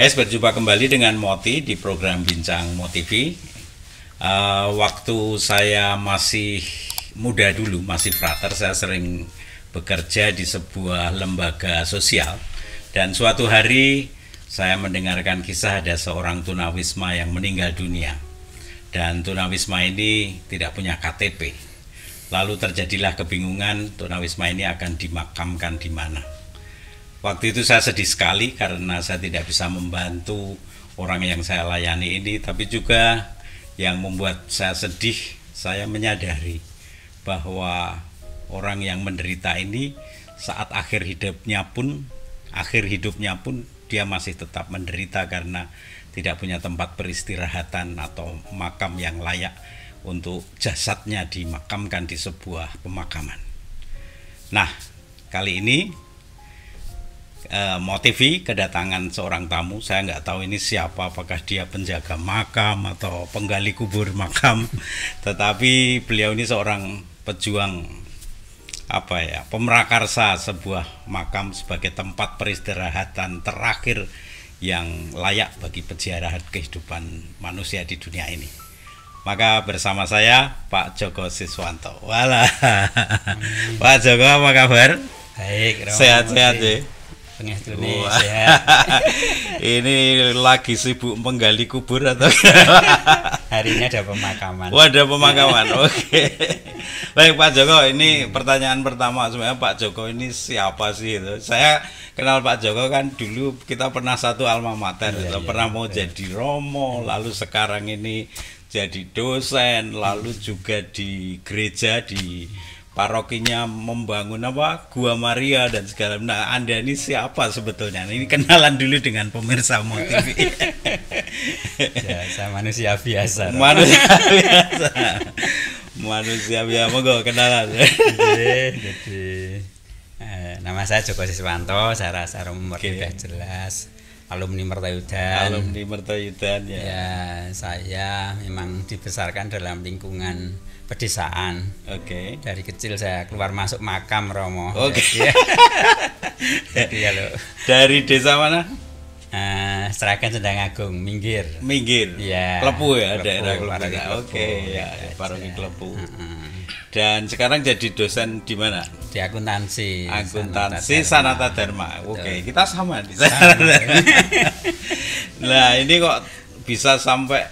Guys, berjumpa kembali dengan Moti di program Bincang Motivi. Waktu saya masih muda dulu, masih frater, saya sering bekerja di sebuah lembaga sosial. Dan suatu hari saya mendengarkan kisah ada seorang tunawisma yang meninggal dunia. Dan tunawisma ini tidak punya KTP. Lalu terjadilah kebingungan, tunawisma ini akan dimakamkan di mana. Waktu itu saya sedih sekali karena saya tidak bisa membantu orang yang saya layani ini, tapi juga yang membuat saya sedih, saya menyadari bahwa orang yang menderita ini saat akhir hidupnya pun dia masih tetap menderita karena tidak punya tempat peristirahatan atau makam yang layak untuk jasadnya dimakamkan di sebuah pemakaman. Nah, kali ini Motivi kedatangan seorang tamu. Saya nggak tahu ini siapa, apakah dia penjaga makam atau penggali kubur makam, tetapi beliau ini seorang pejuang pemrakarsa sebuah makam sebagai tempat peristirahatan terakhir yang layak bagi peziarah kehidupan manusia di dunia ini. Maka bersama saya Pak Joko Siswanto. Walah. Pak Joko, apa kabar? Baik, sehat-sehat ya. Sehat. Ini lagi sibuk menggali kubur atau hari ini ada pemakaman? Ada pemakaman. Oke. Baik Pak Joko, ini pertanyaan pertama sebenarnya, Pak Joko ini siapa sih itu? Saya kenal Pak Joko kan dulu kita pernah satu alma mater, pernah mau jadi romo, lalu sekarang ini jadi dosen, lalu juga di gereja di parokinya membangun Gua Maria dan segala. Nah, Anda ini siapa sebetulnya? Ini kenalan dulu dengan pemirsa Motivi. Ya, saya manusia biasa. Manusia biasa, monggo kenalan. Jadi, nama saya Joko Siswanto, saya rasa umur sudah jelas. Alumni Mertayudan. Ya, saya memang dibesarkan dalam lingkungan pedesaan. Dari kecil saya keluar masuk makam Romo. Jadi dari desa mana? Seragen Sendang Agung, Minggir. Ya. Klepu ya, daerah Klepu. Paroki Klepu. Dan sekarang jadi dosen di mana? Di akuntansi Sanata Dharma. Kita sama di sana. Nah, ini kok bisa sampai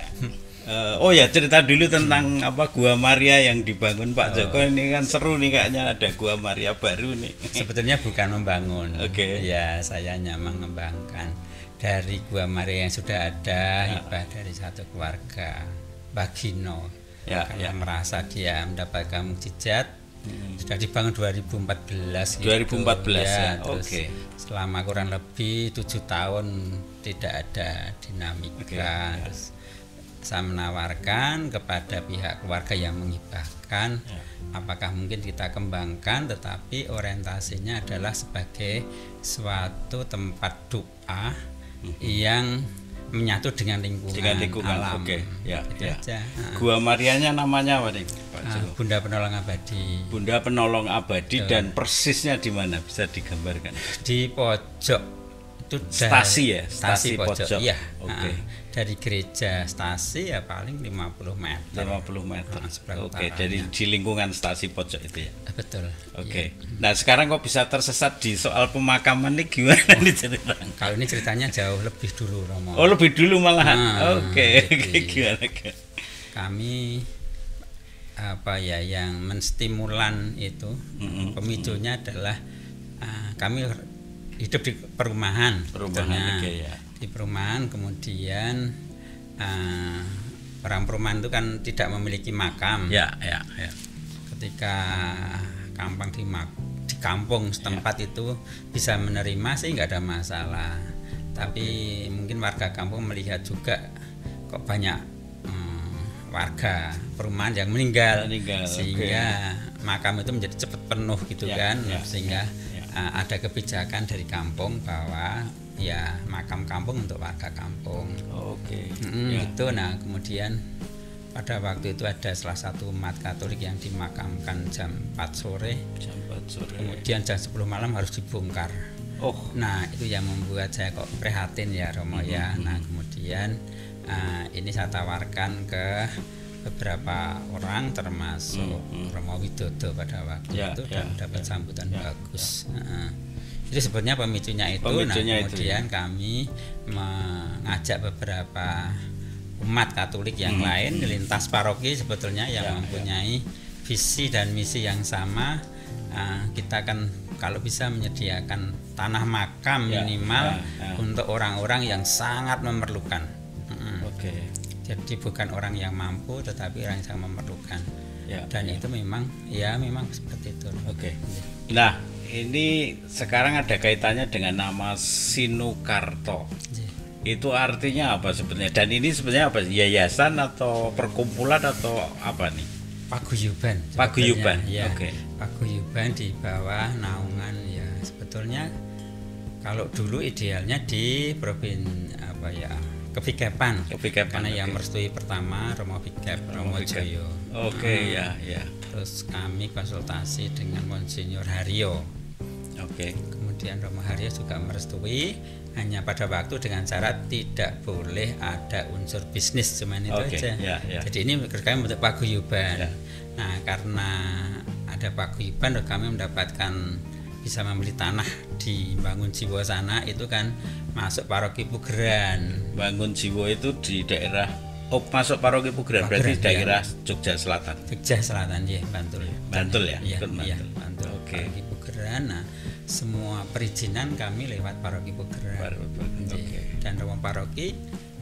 cerita dulu tentang Gua Maria yang dibangun Pak Joko. Ini kan seru nih, kayaknya ada Gua Maria baru nih. Sebetulnya bukan membangun. Ya, saya hanya mengembangkan dari Gua Maria yang sudah ada, hibah dari satu keluarga Bagino. Karena merasa dia mendapatkan mukjizat, sudah dibangun 2014 ya. Selama kurang lebih 7 tahun tidak ada dinamika. Terus saya menawarkan kepada pihak keluarga yang menghibahkan, apakah mungkin kita kembangkan, tetapi orientasinya adalah sebagai suatu tempat doa yang menyatu dengan lingkungan alam. Gua Marianya namanya apa nih, Pak Joko? Bunda Penolong Abadi. Bunda Penolong Abadi. Dan persisnya di mana, bisa digambarkan? Di pojok itu stasi pojok. Iya. Dari gereja stasi ya paling 50 meter. Dari di lingkungan stasi pojok itu ya. Betul. Nah, sekarang kok bisa tersesat di soal pemakaman nih, gimana nih ceritanya? Kalau ini ceritanya jauh lebih dulu, Romo. Lebih dulu malahan. Gimana? Kami yang menstimulan itu, pemicunya adalah kami hidup di perumahan. Di perumahan, kemudian orang perumahan itu kan tidak memiliki makam. Ketika di kampung setempat itu bisa menerima sih nggak ada masalah. Tapi mungkin warga kampung melihat juga kok banyak warga perumahan yang meninggal. Sehingga makam itu menjadi cepat penuh gitu kan. Sehingga ada kebijakan dari kampung bahwa makam kampung untuk warga kampung. Itu. Nah, kemudian pada waktu itu ada salah satu umat Katolik yang dimakamkan jam 4 sore. Kemudian jam 10 malam harus dibongkar. Oh. Nah itu yang membuat saya kok prihatin ya Romo ya. Nah kemudian ini saya tawarkan ke beberapa orang termasuk Romo Widodo pada waktu itu dan dapat sambutan bagus. Jadi sebetulnya pemicunya itu. Kemudian kami mengajak beberapa umat Katolik yang lain lintas paroki sebetulnya yang mempunyai visi dan misi yang sama. Kita akan kalau bisa menyediakan tanah makam minimal untuk orang-orang yang sangat memerlukan. Jadi bukan orang yang mampu tetapi orang yang sangat memerlukan. Dan itu memang seperti itu. Nah, ini sekarang ada kaitannya dengan nama Sinukarto. Itu artinya apa sebenarnya? Dan ini sebenarnya apa? Yayasan atau perkumpulan atau apa nih? Paguyuban. Ya. Paguyuban di bawah naungan ya sebetulnya kalau dulu idealnya di Kepikepan. Karena yang merestui pertama Romo Pikep, Romo Joyo. Terus kami konsultasi dengan Monsinyur Haryo. Kemudian Romo Haryo juga merestui, hanya pada waktu dengan syarat tidak boleh ada unsur bisnis, cuman itu aja. Jadi ini kami bentuk paguyuban. Nah karena ada paguyuban, kami mendapatkan bisa membeli tanah di Bangun Jiwo sana, itu kan masuk paroki Pugeran. Bangun Jiwo itu di daerah masuk paroki Pugeran berarti daerah Jogja Selatan. Jogja Selatan ya, Bantul. Bantul ya? Iya, Bantul. Paroki Pugeran. Nah, semua perizinan kami lewat paroki Pugeran. Dan Romo paroki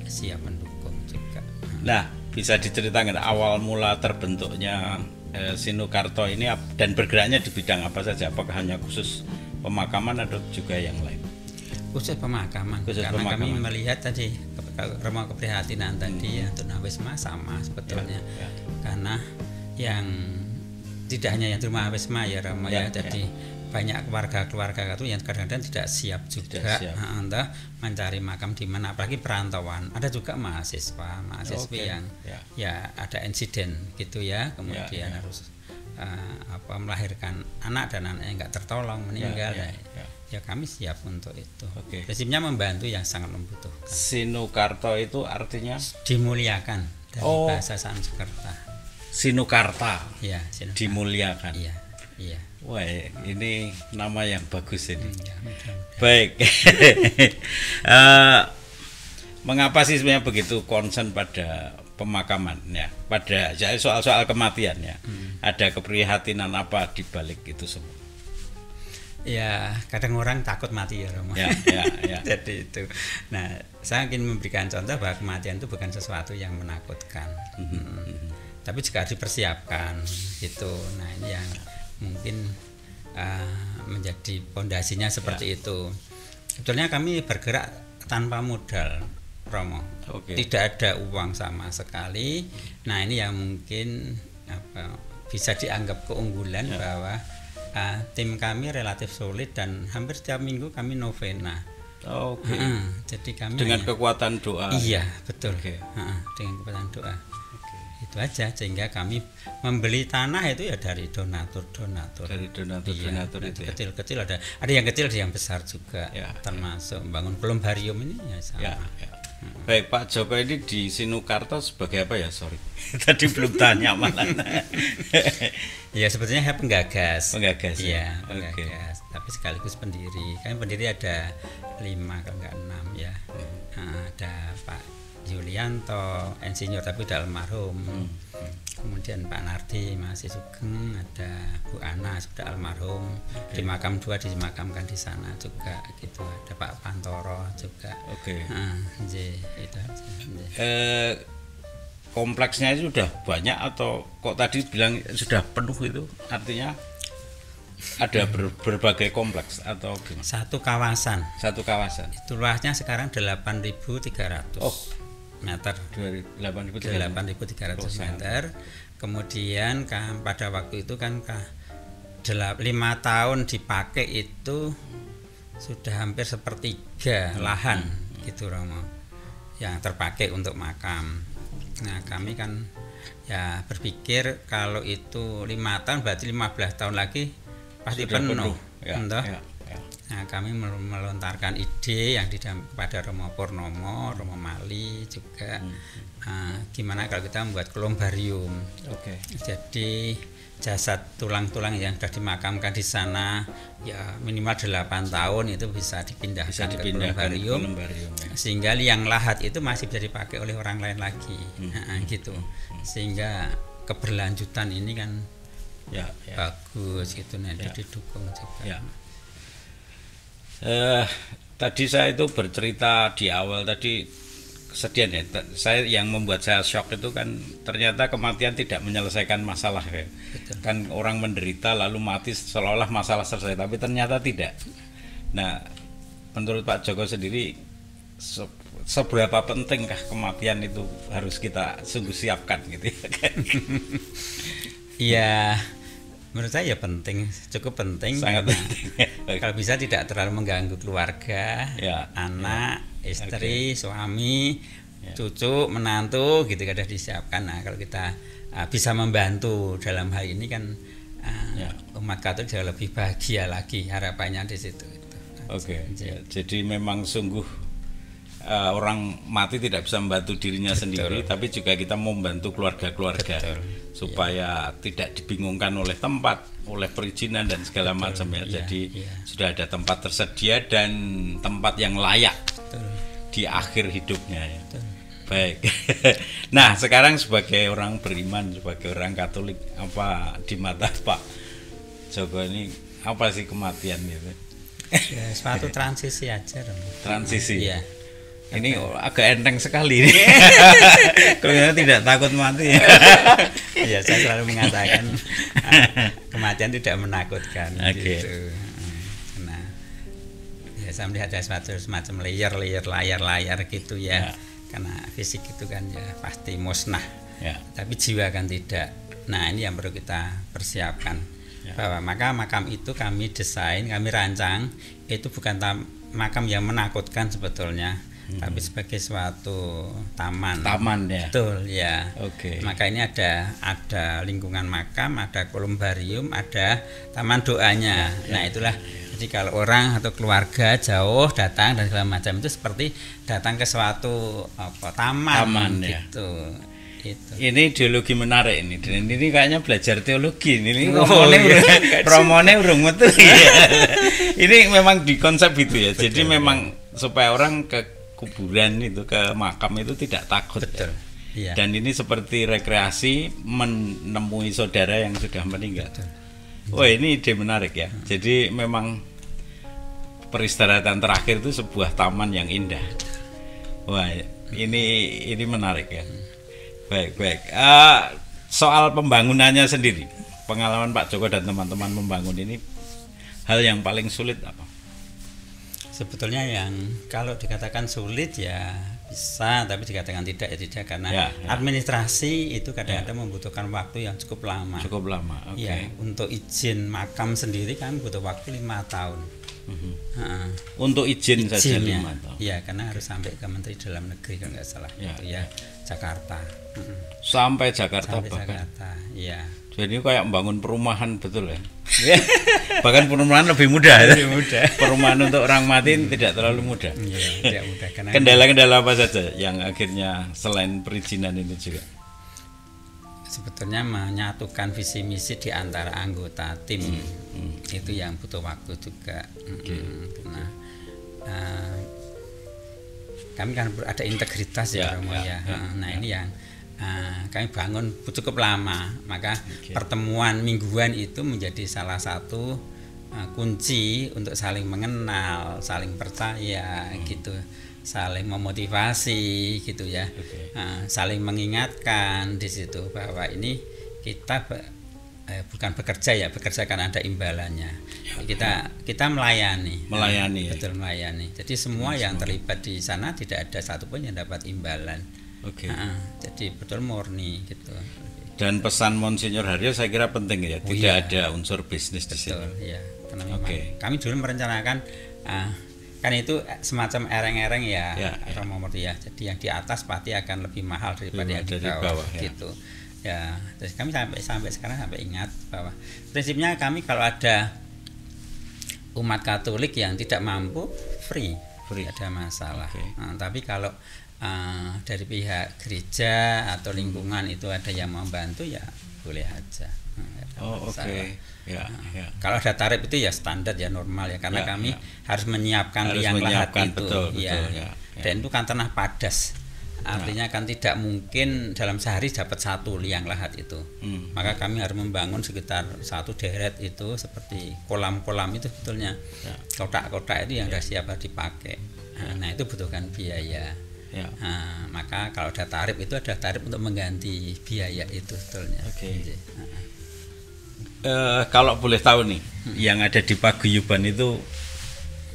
siap mendukung juga. Nah, bisa diceritakan awal mula terbentuknya Sinukarto ini dan bergeraknya di bidang apa saja? Apakah hanya khusus pemakaman atau juga yang lain? Khusus pemakaman. Karena kami melihat tadi Romo keprihatinan tadi ya tunawisma sama sebetulnya. Karena yang tidak hanya yang tunawisma ya Romo jadi banyak keluarga-keluarga itu yang kadang-kadang tidak siap juga untuk mencari makam di mana, apalagi perantauan. Ada juga mahasiswi yang ya ada insiden gitu ya, kemudian harus melahirkan anak dan anaknya nggak tertolong meninggal. Ya kami siap untuk itu. Prinsipnya membantu yang sangat membutuhkan. Sinukarto itu artinya dimuliakan dari bahasa Sanskerta. Sinukarta. Ya, dimuliakan. Iya. Wah, ini nama yang bagus ini. Baik. Mengapa sih sebenarnya begitu concern pada pemakaman ya? Pada soal-soal kematian ya. Ada keprihatinan apa di balik itu semua? Ya, kadang orang takut mati ya Romo. Ya. Jadi itu. Nah, saya ingin memberikan contoh bahwa kematian itu bukan sesuatu yang menakutkan. Tapi juga dipersiapkan gitu. Nah, ini yang mungkin menjadi pondasinya seperti itu. Sebetulnya kami bergerak tanpa modal, Romo. Tidak ada uang sama sekali. Nah ini yang mungkin bisa dianggap keunggulan bahwa tim kami relatif solid dan hampir setiap minggu kami novena. Jadi kami dengan kekuatan doa. Iya betul. Dengan kekuatan doa. Itu aja, sehingga kami membeli tanah itu ya dari donatur itu kecil-kecil ada yang kecil ada yang besar juga termasuk membangun kolumbarium ini ya sama. Baik Pak Joko, ini di Sinukarto sebagai apa ya? Sorry tadi belum tanya malah. Ya sebetulnya saya penggagas. Ya. Penggagas. Tapi sekaligus pendiri. Kami pendiri ada 5 kalau enggak 6 ya. Ada Pak Yulianto, insinyur tapi udah almarhum. Kemudian Pak Nardi masih sugeng, ada Bu Ana sudah almarhum. Di makam 2 dimakamkan di sana juga gitu. Ada Pak Pantoro juga. Itu aja. Kompleksnya itu sudah banyak atau kok tadi bilang sudah penuh, itu artinya ada berbagai kompleks atau gimana? Satu kawasan. Itu luasnya sekarang 8.300 meter. 8.300 meter. Kemudian pada waktu itu kan 5 tahun dipakai itu sudah hampir sepertiga lahan gitu Romo yang terpakai untuk makam. Nah kami kan ya berpikir kalau itu 5 tahun berarti 15 tahun lagi pasti penuh. Nah, kami melontarkan ide yang kepada Romo Purnomo, Romo Mali juga. Gimana kalau kita membuat kolumbarium? Oke. Jadi jasad tulang-tulang yang sudah dimakamkan di sana ya minimal 8 tahun itu bisa dipindahkan ke kolumbarium, ya. Sehingga liang lahat itu masih bisa dipakai oleh orang lain lagi. Gitu. Sehingga keberlanjutan ini kan bagus gitu, nanti didukung juga. Tadi saya itu bercerita di awal tadi kesedihan ya. Saya yang membuat saya shock itu kan ternyata kematian tidak menyelesaikan masalah ya. Kan orang menderita lalu mati seolah-olah masalah selesai, tapi ternyata tidak. Nah, menurut Pak Joko sendiri seberapa pentingkah kematian itu harus kita sungguh siapkan gitu ya kan? Iya. Menurut saya ya penting, cukup penting. Sangat penting. Kalau bisa tidak terlalu mengganggu keluarga, anak, istri, suami, cucu, menantu, gitu kada disiapkan. Nah, kalau kita bisa membantu dalam hal ini kan umat Katolik jauh lebih bahagia lagi, harapannya di situ. Oke. Jadi memang sungguh orang mati tidak bisa membantu dirinya sendiri, tapi juga kita membantu keluarga-keluarga supaya tidak dibingungkan oleh tempat, oleh perizinan dan segala macam ya. Jadi sudah ada tempat tersedia dan tempat yang layak di akhir hidupnya ya. Baik. Nah, sekarang sebagai orang beriman, sebagai orang Katolik, apa di mata Pak Joko ini apa sih kematian itu? Ya, suatu transisi aja dong. Transisi. Iya. Ini agak enteng sekali. Kalian tidak takut mati. Ya, saya selalu mengatakan kematian tidak menakutkan. Gitu. Nah, ya saya melihat ada semacam layar gitu ya. Karena fisik itu kan ya pasti musnah. Tapi jiwa kan tidak. Nah, ini yang perlu kita persiapkan. Bahwa makam itu kami desain, kami rancang itu bukan makam yang menakutkan sebetulnya. Tapi sebagai suatu taman ya. Betul ya. Oke. Maka ini ada lingkungan makam, ada kolumbarium, ada taman doanya. Nah, itulah jadi kalau orang atau keluarga jauh datang dan segala macam itu seperti datang ke suatu taman gitu. Ini ideologi menarik ini. Dan ini kayaknya belajar teologi ini. Romone urung metu. Ini memang di konsep itu ya. Betul, jadi memang supaya orang ke kuburan itu, ke makam itu tidak takut. Betul. Ya. Dan ini seperti rekreasi menemui saudara yang sudah meninggal. Betul. Wah, ini ide menarik ya. Jadi memang peristirahatan terakhir itu sebuah taman yang indah. Wah, ini menarik ya. Baik. Soal pembangunannya sendiri, pengalaman Pak Joko dan teman-teman membangun ini, hal yang paling sulit apa? Sebetulnya yang kalau dikatakan sulit ya bisa, tapi dikatakan tidak ya tidak, karena administrasi itu kadang-kadang membutuhkan waktu yang cukup lama. Cukup lama. Oke. Ya, untuk izin makam sendiri kan butuh waktu 5 tahun. Untuk izin saja 5 tahun. Ya, karena harus sampai ke Menteri Dalam Negeri kalau nggak salah. Itu ya Jakarta. Sampai Jakarta sampai bahkan. Jakarta, ya. Jadi kayak membangun perumahan betul ya. Bahkan perumahan lebih mudah. Perumahan untuk orang mati tidak terlalu mudah. Iya, tidak mudah. Kendala-kendala apa saja yang akhirnya selain perizinan ini juga? Sebetulnya menyatukan visi misi di antara anggota tim itu yang butuh waktu juga. Karena kami kan ada integritas ya, Romo ya. Nah, ini yang kami bangun cukup lama, maka pertemuan mingguan itu menjadi salah satu kunci untuk saling mengenal, saling percaya gitu, saling memotivasi gitu ya, saling mengingatkan di situ bahwa ini kita bukan bekerja karena ada imbalannya. Kita melayani. Betul, melayani. Jadi semua yang terlibat di sana tidak ada satupun yang dapat imbalan. Jadi betul murni gitu. Dan pesan Monsinyur Haryo saya kira penting ya, tidak ada unsur bisnis di sini. Betul, ya. Karena kami dulu merencanakan kan itu semacam ereng-ereng ya, Romo Murti ya. Jadi yang di atas pasti akan lebih mahal daripada yang di bawah gitu. Ya, terus kami sampai sekarang sampai ingat bahwa prinsipnya kami kalau ada umat Katolik yang tidak mampu free, tidak ada masalah. Okay. Tapi kalau dari pihak gereja atau lingkungan itu ada yang membantu ya boleh aja. Oke. Ya, ya. Kalau ada tarif itu ya standar ya normal ya karena kami harus menyiapkan liang lahat itu. Betul, ya. Ya. Dan itu kan tanah padas. Artinya kan tidak mungkin dalam sehari dapat satu liang lahat itu. Maka kami harus membangun sekitar satu deret itu seperti kolam-kolam itu sebetulnya. Kotak-kotak itu yang sudah siap dipakai. Nah, itu butuhkan biaya. Ya. Maka kalau ada tarif itu ada tarif untuk mengganti biaya itu sebetulnya. Oke. Kalau boleh tahu nih, yang ada di paguyuban itu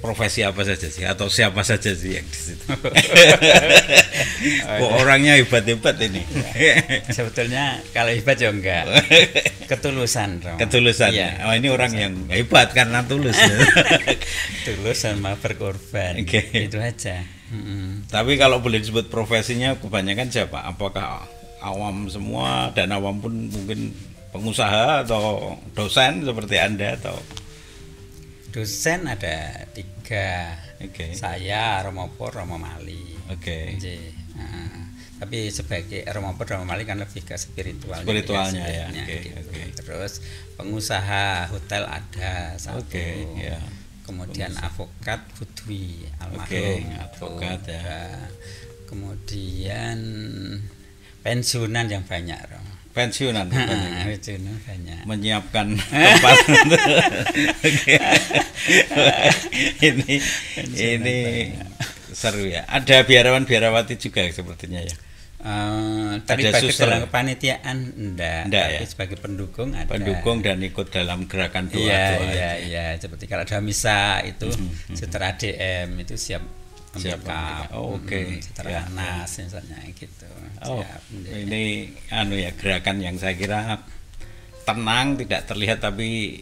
profesi apa saja sih atau siapa saja sih yang di situ? Orangnya hebat-hebat ini. Sebetulnya kalau hebat ya enggak. Ketulusan. Ketulusan. Ya. Oh, ini orang yang hebat karena tulus. Tulus sama berkorban. Itu aja. Tapi kalau boleh disebut profesinya kebanyakan siapa? Apakah awam semua dan awam pun mungkin pengusaha atau dosen seperti Anda atau dosen ada 3. Saya Romo Pur, Romo Mali. Tapi sebagai Romo Pur, Romo Mali kan lebih ke spiritualnya ya. Terus pengusaha hotel ada 1. Kemudian advokat Budwi almarhum. Advokat ya. Kemudian pensiunan yang banyak, Romo. Pensiunan banyak. Menyiapkan tempat. ini seru ya. Ada biarawan-biarawati juga sepertinya ya. Tapi bagi dalam kepanitiaan enggak tapi ya? Sebagai pendukung ada. Pendukung dan ikut dalam gerakan doa. Iya, seperti kalau ada misa itu setelah DM itu siap membackup. Setelah Nas misalnya gitu. Ini gerakan yang saya kira tenang, tidak terlihat tapi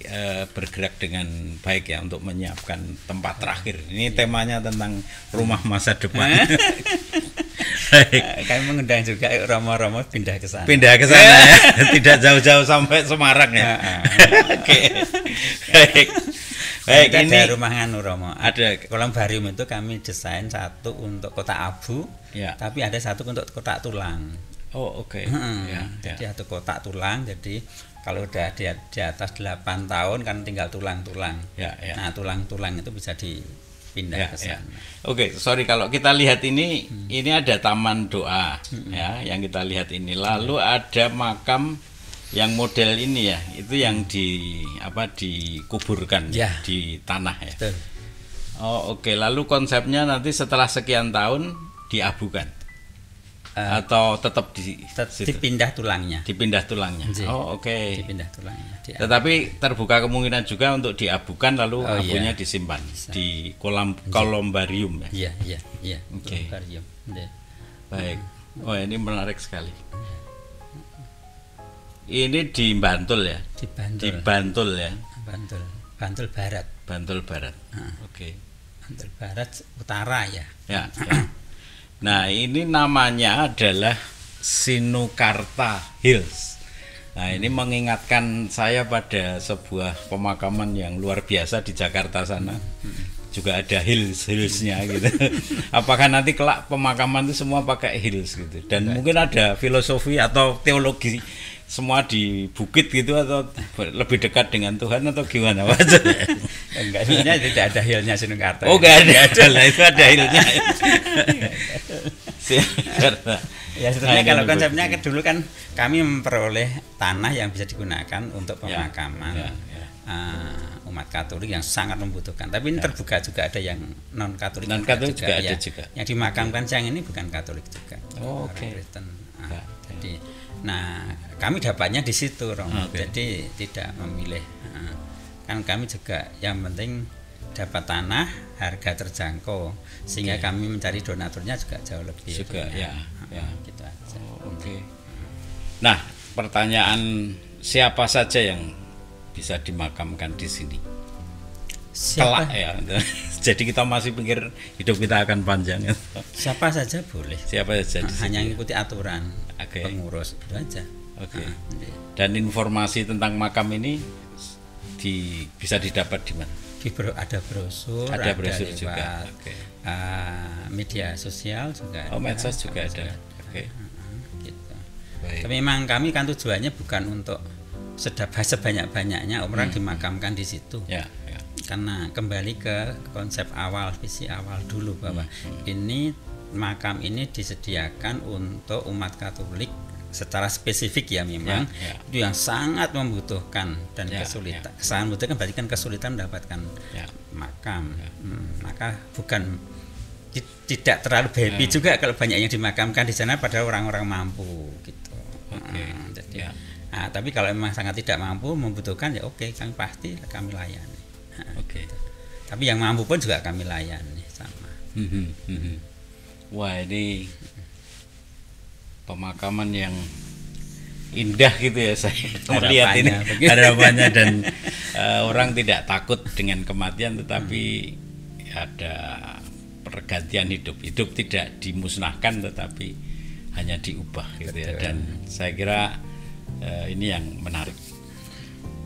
bergerak dengan baik ya untuk menyiapkan tempat terakhir. Ini temanya tentang rumah masa depan. Kami mengundang juga Romo-romo pindah ke sana. Pindah ke sana ya, tidak jauh-jauh sampai Semarang ya. Baik, ini ada rumah nganu Romo. Ada kolumbarium itu kami desain 1 untuk kotak abu, tapi ada 1 untuk kotak tulang. Jadi ada kotak tulang. Jadi kalau udah di atas 8 tahun kan tinggal tulang-tulang. Nah, tulang-tulang itu bisa dipindah ke sana. Sorry kalau kita lihat ini ada taman doa ya yang kita lihat ini. Lalu ada makam yang model ini ya, itu yang dikuburkan di tanah ya. Betul. Lalu konsepnya nanti setelah sekian tahun diabukan atau tetap dipindah tulangnya. Dipindah tulangnya. Dipindah tulangnya. Tetapi terbuka kemungkinan juga untuk diabukan lalu abunya disimpan di kolumbarium ya. Iya. Kolumbarium. Baik. Ini menarik sekali. Ini di Bantul ya? Di Bantul ya? Bantul Barat. Bantul Barat. Bantul Barat Utara ya. Nah, ini namanya adalah Sinukarta Hills. Nah, ini mengingatkan saya pada sebuah pemakaman yang luar biasa di Jakarta sana. Juga ada hillsnya gitu. Apakah nanti kelak pemakaman itu semua pakai hills gitu? Dan mungkin ada filosofi atau teologi semua di bukit gitu atau lebih dekat dengan Tuhan atau gimana Pak? Enggak, sebenarnya tidak ada hillnya Sinukarta. Enggak ada lah, itu ada hillnya. Ya sebetulnya kalau konsepnya dulu kan kami memperoleh tanah yang bisa digunakan untuk pemakaman umat Katolik yang sangat membutuhkan. Tapi ini terbuka juga ada yang non Katolik juga ada juga. Yang dimakamkan siang ini bukan Katolik juga. Kristen. Jadi kami dapatnya di situ, Romo. Jadi tidak memilih. Kan kami juga yang penting dapat tanah harga terjangkau sehingga kami mencari donaturnya juga jauh lebih juga gitu aja. Nah, pertanyaan siapa saja yang bisa dimakamkan di sini? Kelak ya. Jadi kita masih pikir hidup kita akan panjang. Siapa saja boleh. Siapa saja. Hanya mengikuti aturan pengurus itu aja. Dan informasi tentang makam ini bisa didapat di mana? Ada brosur, Ada brosur lewat, juga. Oke. media sosial juga Oh, ada. medsos juga ada. Oke. Gitu. Baik. Tapi memang kami kan tujuannya bukan untuk sebanyak-banyaknya orang dimakamkan di situ. Ya, ya. Karena kembali ke konsep awal, visi awal dulu bahwa ini makam ini disediakan untuk umat Katolik secara spesifik ya memang Ya, ya. itu yang sangat membutuhkan dan Ya, kesulitan. Sangat membutuhkan berarti kan kesulitan mendapatkan Ya. makam. Maka bukan tidak terlalu happy juga kalau banyak yang dimakamkan di sana pada orang-orang mampu gitu. Oke. Jadi, Ya. tapi kalau memang sangat tidak mampu membutuhkan ya oke, kami layani. Oke. Tapi yang mampu pun juga kami layani sama. Wah, ini pemakaman yang indah gitu ya, saya melihat ini begitu. harapannya, dan orang tidak takut dengan kematian, tetapi ada pergantian hidup tidak dimusnahkan tetapi hanya diubah gitu ya. Dan saya kira ini yang menarik.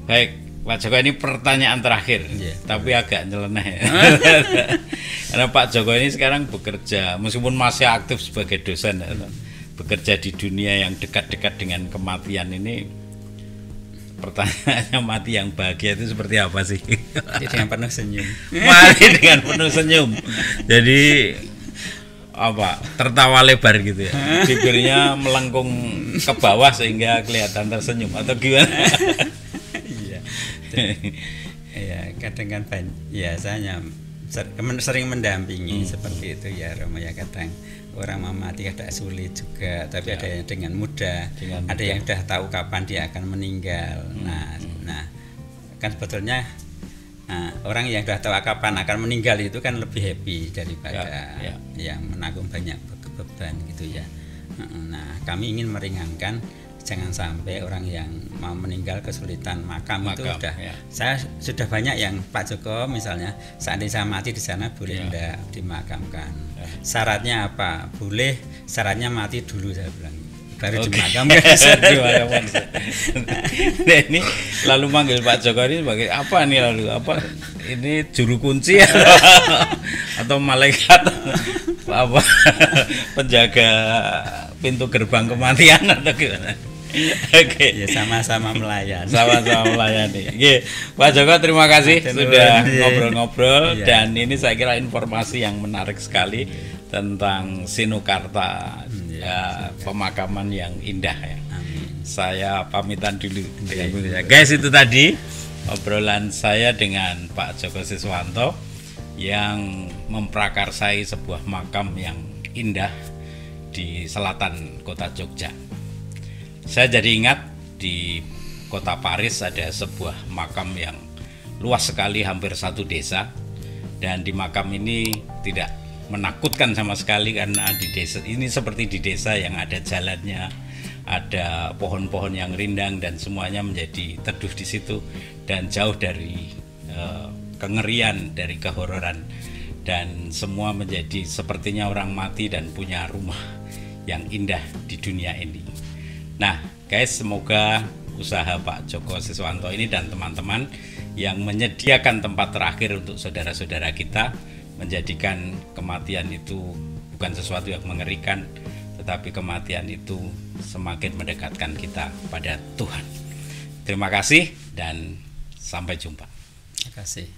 Baik Pak Joko, ini pertanyaan terakhir, tapi agak nyeleneh ya. Karena Pak Joko ini sekarang bekerja, meskipun masih aktif sebagai dosen, bekerja di dunia yang dekat-dekat dengan kematian ini. Pertanyaannya, mati yang bahagia itu seperti apa sih? Jadi dengan penuh senyum. Mati dengan penuh senyum. Jadi apa? Tertawa lebar gitu ya. Bibirnya melengkung ke bawah sehingga kelihatan tersenyum atau gimana? Ya, kadang kan biasanya sering mendampingi seperti itu ya Romo ya. Kadang orang mau mati kadang sulit juga, tapi ada yang dengan mudah, ada yang sudah tahu kapan dia akan meninggal. Nah kan sebetulnya orang yang sudah tahu kapan akan meninggal itu kan lebih happy daripada yang menanggung banyak beban gitu ya. Nah kami ingin meringankan, jangan sampai orang yang mau meninggal kesulitan makam itu saya sudah banyak yang Pak Joko misalnya seandainya saya mati di sana boleh enggak dimakamkan. Syaratnya apa? Boleh, syaratnya mati dulu, saya bilang. Baru dimakamkan. Nah, ini lalu manggil Pak Joko ini sebagai apa nih, lalu apa? Ini juru kunci atau malaikat apa? Penjaga pintu gerbang kematian atau gimana? Oke. Ya sama-sama melayani. Sama-sama melayani. Oke, Pak Joko, terima kasih sudah ngobrol-ngobrol, dan ini saya kira informasi yang menarik sekali tentang Sinukarta, pemakaman yang indah ya. Saya pamitan dulu. Guys, itu tadi obrolan saya dengan Pak Joko Siswanto yang memprakarsai sebuah makam yang indah di selatan kota Jogja. Saya jadi ingat di kota Paris ada sebuah makam yang luas sekali, hampir satu desa, dan di makam ini tidak menakutkan sama sekali karena di desa ini seperti di desa yang ada jalannya, ada pohon-pohon yang rindang, dan semuanya menjadi teduh di situ dan jauh dari kengerian, dari kehororan, dan semua menjadi sepertinya orang mati dan punya rumah yang indah di dunia ini. Nah guys, semoga usaha Pak Joko Siswanto ini dan teman-teman yang menyediakan tempat terakhir untuk saudara-saudara kita menjadikan kematian itu bukan sesuatu yang mengerikan, tetapi kematian itu semakin mendekatkan kita pada Tuhan. Terima kasih dan sampai jumpa. Terima kasih.